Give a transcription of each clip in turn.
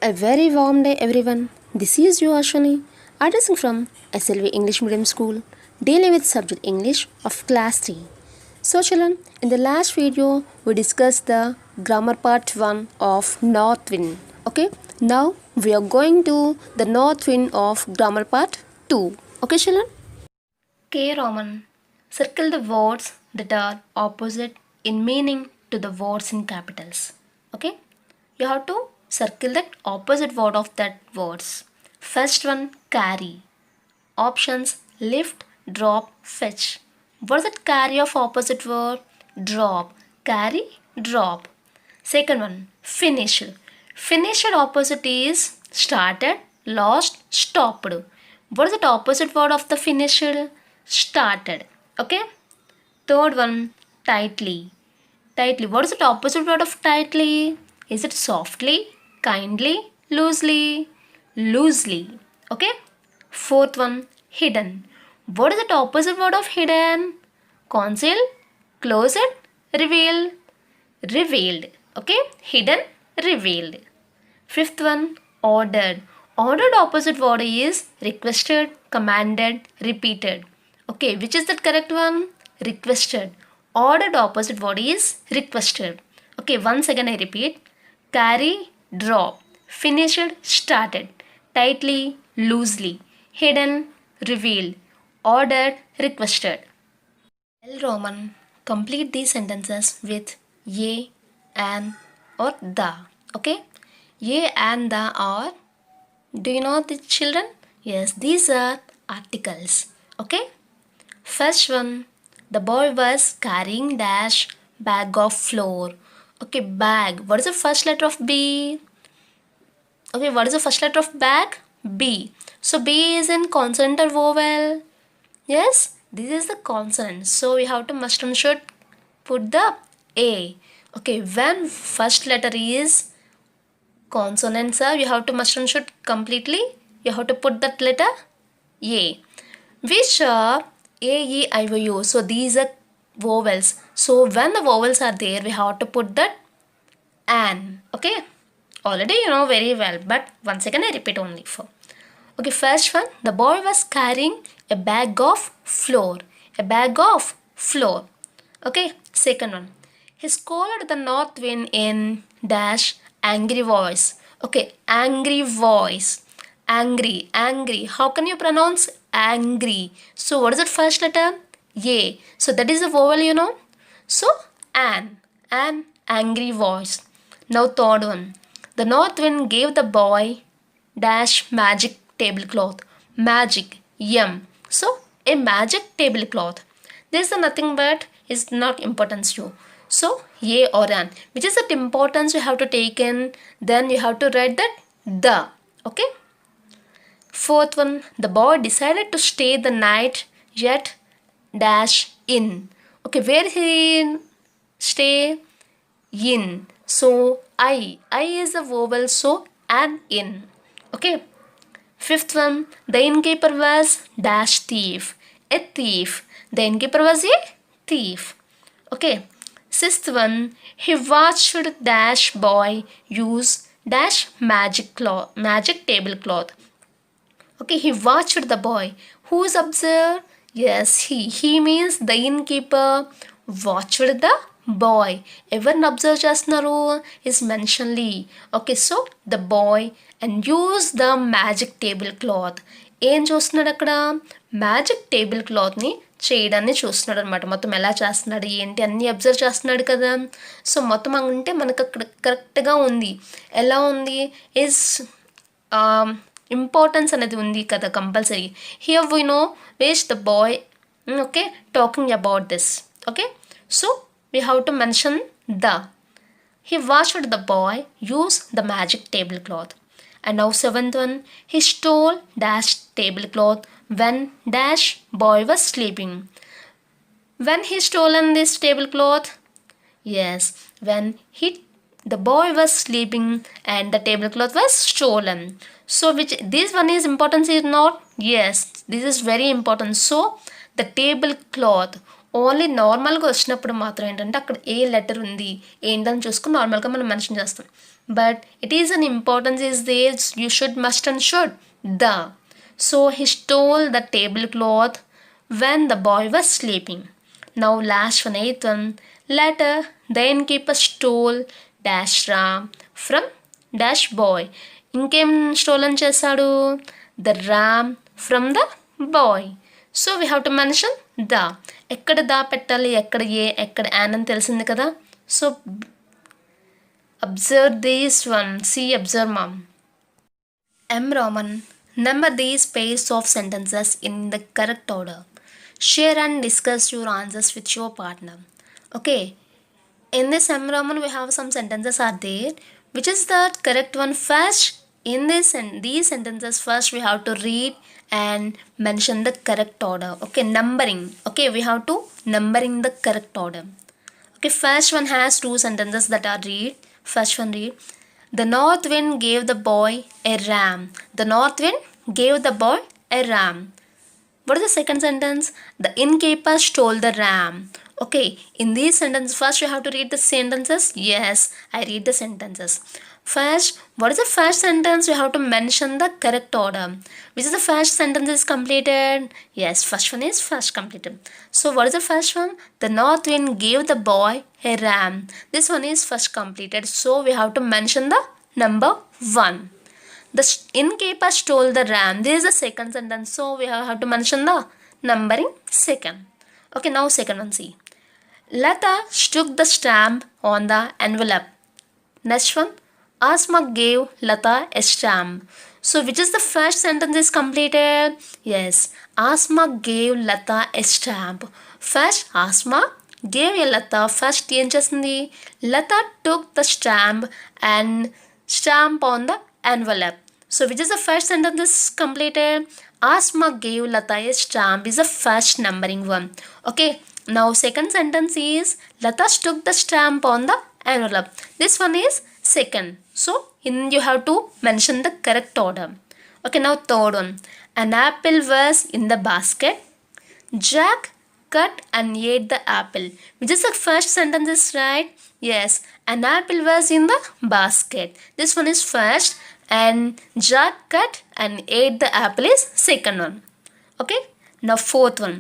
A very warm day, everyone. This is you, Ashwini, addressing from SLV English Medium School, dealing with subject English of Class 3. So, children, in the last video, we discussed the grammar part 1 of North Wind. Okay, now we are going to the North Wind of grammar part 2. Okay, children? K. Roman. Circle the words that are opposite in meaning to the words in capitals. Okay, you have to circle that opposite word of that words. First one, carry. Options, lift, drop, fetch. What is that carry of opposite word? Drop. Carry, drop. Second one, finished. Finished opposite is started, lost, stopped. What is the opposite word of the finished? Started. Okay. Third one, tightly. Tightly. What is the opposite word of tightly? Is it softly, kindly, loosely? Loosely. Okay. Fourth one, hidden. What is the opposite word of hidden? Conceal, closed, revealed. Revealed. Okay. Hidden, revealed. Fifth one, ordered. Ordered opposite word is requested, commanded, repeated. Okay, which is the correct one? Requested. Ordered opposite word is requested. Okay, once again I repeat. Carry, drop. Finished, started. Tightly, loosely. Hidden, revealed. Ordered, requested. L. Roman. Complete these sentences with a, an, or the. Okay? A and the are, do you know the children? Yes, these are articles. Okay? First one, the boy was carrying dash bag of flour. Okay, bag. What is the first letter of B? Okay, what is the first letter of bag? B. So B is in consonant or vowel? Yes, this is the consonant. So we have to must and should put the A. Okay, when first letter is consonants are, you have to must and should completely, you have to put that letter A. Which are A, E, I, O, U. So these are vowels. So when the vowels are there, we have to put that an. Okay. Already you know very well, but once again I repeat only for. Okay, first one, the boy was carrying a bag of flour. A bag of flour. Okay, second one, he scolded the north wind in dash angry voice. Okay, angry voice. Angry, angry. How can you pronounce angry? So what is the first letter? A. So that is the vowel, you know. So an angry voice. Now third one. The north wind gave the boy dash magic tablecloth. Magic. Yum. So a magic tablecloth. This is nothing but is not importance to. So a or an. Which is the importance you have to take in. Then you have to write that the. Okay. Fourth one, the boy decided to stay the night yet dash in. Okay, where he stay? In. So I is a vowel, so an in. Okay. Fifth one, the innkeeper was dash thief. A thief. The innkeeper was a thief. Okay. Sixth one, he watched dash boy use dash magic tablecloth. Okay, he watched the boy. Who's observed? Yes, he. He means the innkeeper watched the boy. ఎవరిని observe చేస్తున్నారు? Is mentioned Lee. Okay, so the boy and use the magic table cloth. ఏం చూస్తున్నాడు అక్కడ? Magic table క్లాత్ని చేయడాన్ని చూస్తున్నాడు అనమాట. మొత్తం ఎలా చేస్తున్నాడు ఏంటి అన్నీ అబ్జర్వ్ చేస్తున్నాడు కదా. సో మొత్తం అంటే మనకు అక్కడ కరెక్ట్గా ఉంది. ఎలా ఉంది? ఇస్ ఇంపార్టెన్స్ అనేది ఉంది కదా compulsory. Here we know ways the boy okay talking about this. Okay, so we have to mention the. He washed the boy use the magic table cloth. And now seventh one, he stole dash tablecloth when dash boy was sleeping. When he stolen this tablecloth? Yes, when the boy was sleeping and the tablecloth was stolen. So which this one is important is not? Yes, this is very important. So the tablecloth only నార్మల్గా వచ్చినప్పుడు మాత్రం ఏంటంటే అక్కడ ఏ letter ఉంది ఏంటని చూసుకుని నార్మల్గా మనం మెన్షన్ చేస్తాం. but it is an importance is there, you should, must and should. The. So he stole the tablecloth when the boy was sleeping. Now last one, eighth one. Later the innkeeper stole dash ram from dash boy. ఇంకేం stolen చేశాడు? The ram from the boy. So we have to mention the. ఎక్కడ దా పెట్టాలి, ఎక్కడ ఏ, ఎక్కడ an అని తెలిసింది కదా. So observe this one. See, observe mom. M. Roman. Number these pairs of sentences in the correct order. Share and discuss your answers with your partner. Okay. In this M. Roman, we have some sentences are there. Which is the correct one? First, in this and these sentences, first we have to read and mention the correct order. Okay, numbering. Okay, we have to numbering the correct order. Okay, first one has two sentences that are read. First one read. The north wind gave the boy a ram. The north wind gave the boy a ram. What is the second sentence? The innkeeper stole the ram. Okay, in these sentences, first you have to read the sentences. Yes, I read the sentences. First, what is the first sentence? You have to mention the correct order. Which is the first sentence is completed? Yes, first one is first completed. So what is the first one? The north wind gave the boy a ram. This one is first completed. So we have to mention the number 1. The innkeeper stole the ram. This is the second sentence. So we have to mention the numbering second. Okay, now second one, see. Lata stuck the stamp on the envelope. Next one. Asma gave Lata a stamp. So which is the first sentence is completed? Yes, Asma gave Lata a stamp. First Asma gave a Lata. First ఏం చేస్తుంది? Lata took the stamp and stamp on the envelope. So which is the first sentence is completed? Asma gave Lata a stamp is the first numbering one. Okay, now second sentence is Lata took the stamp on the envelope. This one is second. So in you have to mention the correct order. Okay, now third one. An apple was in the basket. Jack cut and ate the apple. Which is the first sentence is right? Yes, an apple was in the basket. This one is first and Jack cut and ate the apple is second one. Okay, now fourth one.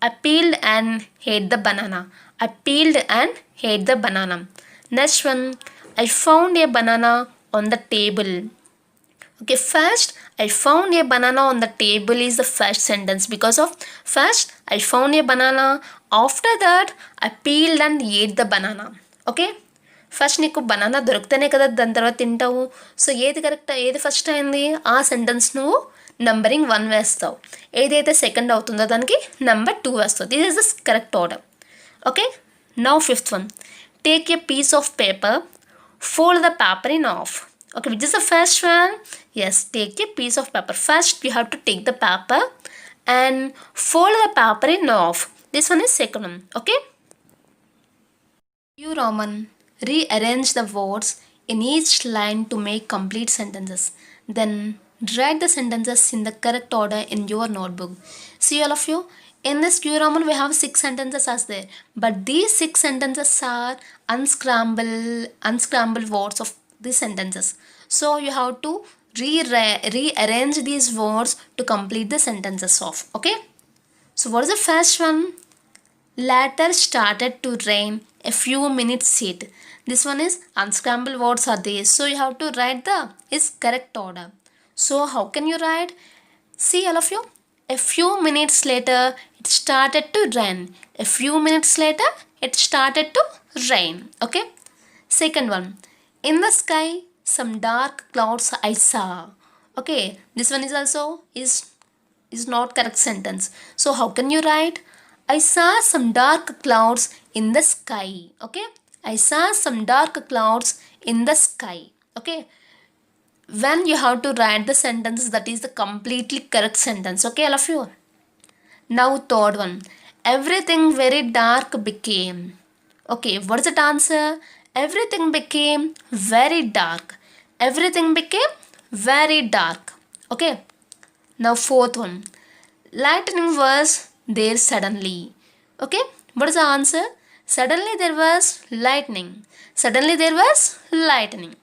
I peeled and ate the banana. I peeled and ate the banana. Next one. I found a banana on the table. Okay, first I found a banana on the table is the first sentence because of first I found a banana. After that I peeled and ate the banana. Okay, first నీకు banana దొరికితేనే కదా దాని తర్వాత తింటావు. So ఏది correct, ఏది first అయింది, ఆ sentence నువ్వు నంబరింగ్ 1 వేస్తావు. ఏదైతే సెకండ్ అవుతుందో దానికి నెంబర్ 2 వేస్తావు. This is the correct order. Okay, now fifth one. Take a piece of paper, fold the paper in half. Okay, which is the first one? Yes, take a piece of paper. First you have to take the paper and fold the paper in half. This one is second one. Okay, you Roman, rearrange the words in each line to make complete sentences. Then write the sentences in the correct order in your notebook. See all of you, in this Q Roman we have 6 sentences as there, but these 6 sentences are unscrambled words of these sentences. So you have to rearrange these words to complete the sentences of. Okay, so what is the first one? Later started to rain a few minutes later. This one is unscrambled words are there, so you have to write the is correct order. So how can you write? See all of you, a few minutes later it started to rain. A few minutes later it started to rain. Okay, second one. In the sky some dark clouds I saw. Okay, this one is also is not correct sentence. So how can you write? I saw some dark clouds in the sky. Okay, I saw some dark clouds in the sky. Okay, when you have to write the sentence that is the completely correct sentence. Okay, all of you. Now third one. Everything very dark became. Okay, what is that answer? Everything became very dark. Everything became very dark. Okay, now fourth one. Lightning was there suddenly. Okay, what is the answer? Suddenly there was lightning. Suddenly there was lightning.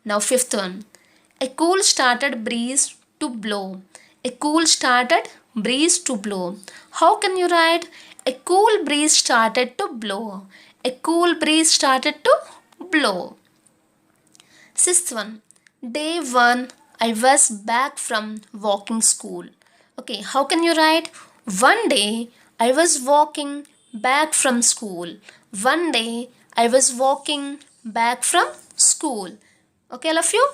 Now fifth one. A cool started breeze to blow. A cool started breeze to blow. How can you write a cool breeze started to blow? A cool breeze started to blow. Sixth one. Day 1 I was back from walking school. Okay, how can you write one day I was walking back from school. One day I was walking back from school. Okay, all of you?